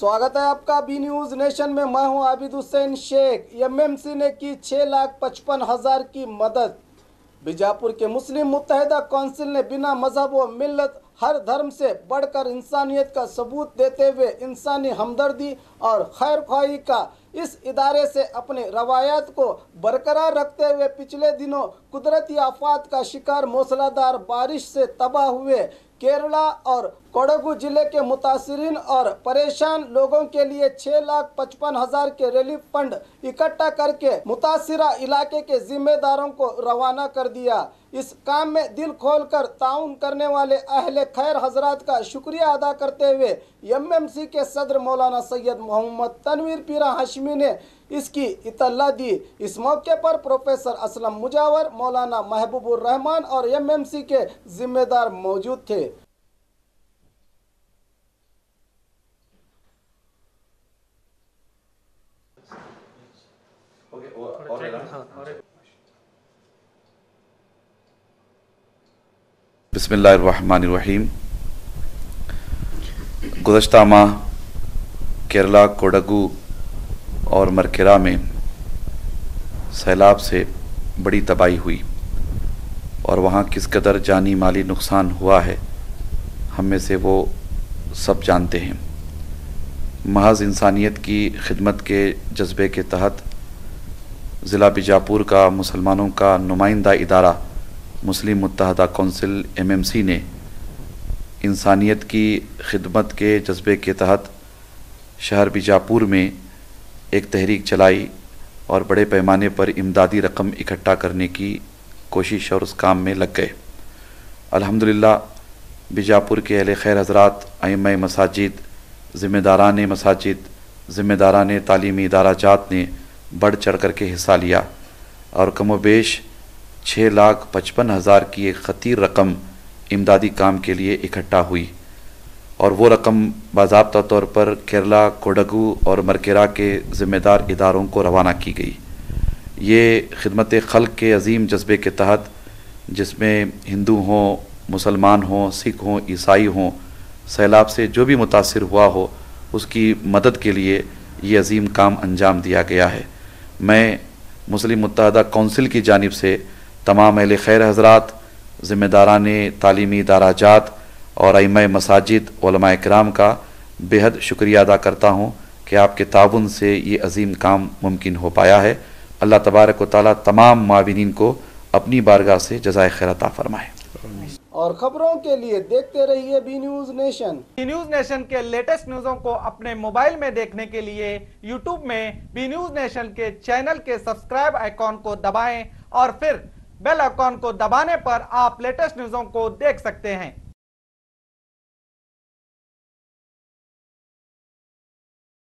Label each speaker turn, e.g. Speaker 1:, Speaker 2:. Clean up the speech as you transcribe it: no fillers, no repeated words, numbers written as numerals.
Speaker 1: स्वागत है आपका बी न्यूज नेशन में। मैं हूं आबिद हुसैन शेख। एमएमसी ने की 6,55,000 की मदद। बीजापुर के मुस्लिम मुत्तहिदा काउंसिल ने बिना मजहब व मिल्लत हर धर्म से बढ़कर इंसानियत का सबूत देते हुए इंसानी हमदर्दी और खैरख्वाही का इस इदारे से अपने रवायात को बरकरार रखते हुए पिछले दिनों कुदरती आफात का शिकार मूसलाधार बारिश से तबाह हुए केरला और कोडगु जिले के मुतासिरीन और परेशान लोगों के लिए 6,55,000 के रिलीफ फंड इकट्ठा करके मुतासिरा इलाके के जिम्मेदारों को रवाना कर दिया। इस काम में दिल खोलकर ताउन करने वाले अहले खैर हजरात का शुक्रिया अदा करते हुए एमएमसी के सदर मौलाना सैयद मोहम्मद तनवीर पीरा हाशमी ने इसकी इतला दी। इस मौके पर प्रोफेसर असलम मुजावर, मौलाना महबूबुर रहमान और एमएमसी के जिम्मेदार मौजूद थे।
Speaker 2: बिस्मिल्लाहिर्रहमानिर्रहीम। गुज़श्ता माह केरला, कोडगु और मरकेरा में सैलाब से बड़ी तबाही हुई और वहाँ किस कदर जानी माली नुकसान हुआ है हम में से वो सब जानते हैं। महज इंसानियत की खिदमत के जज्बे के तहत ज़िला बीजापुर का मुसलमानों का नुमाइंदा इदारा मुस्लिम मुत्तहिदा काउंसिल एमएमसी ने इंसानियत की खिदमत के जज्बे के तहत शहर बीजापुर में एक तहरीक चलाई और बड़े पैमाने पर इमदादी रकम इकट्ठा करने की कोशिश और उस काम में लग गए। अल्हम्दुलिल्लाह बीजापुर के अहले खैर हज़रात, अइम्मा मसाजिद, ज़िम्मेदारान मसाजिद, ज़िम्मेदारान तालीमी इदाराजात ने बढ़ चढ़ कर के हिस्सा लिया और कम व बेश 6,55,000 की एक ख़तीर रकम इमदादी काम के लिए इकट्ठा हुई और वो रकम बाज़ाब्ता तौर पर केरला, कोडगु और मरकेरा के ज़िम्मेदार इदारों को रवाना की गई। ये खिदमत खल्क़ के अज़ीम जज्बे के तहत, जिसमें हिंदू हों, मुसलमान हों, सिख हों, ईसाई हों, सैलाब से जो भी मुतासिर हुआ हो उसकी मदद के लिए ये अज़ीम काम अंजाम दिया गया है। मैं मुस्लिम मुत्तहिदा काउंसिल की जानिब से तमाम अहले खैर हज़रात, ज़िम्मेदारान तालीमी इदाराजात और अइम्मा मसाजिद, उलमा इकराम का बेहद शुक्रिया अदा करता हूँ कि आपके ताउन से ये अज़ीम काम मुमकिन हो पाया है। अल्लाह तबारक व तआला तमाम माविनीन को अपनी बारगाह से जज़ाए खैर अता फरमाए।
Speaker 1: और खबरों के लिए देखते रहिए B news nation.
Speaker 3: B news nation के लेटेस्ट न्यूज़ों को अपने मोबाइल में देखने के लिए यूट्यूब में बी न्यूज नेशन के चैनल के सब्सक्राइब आइकॉन को दबाएं और फिर बेल आइकॉन को दबाने पर आप लेटेस्ट न्यूज़ों को देख सकते हैं।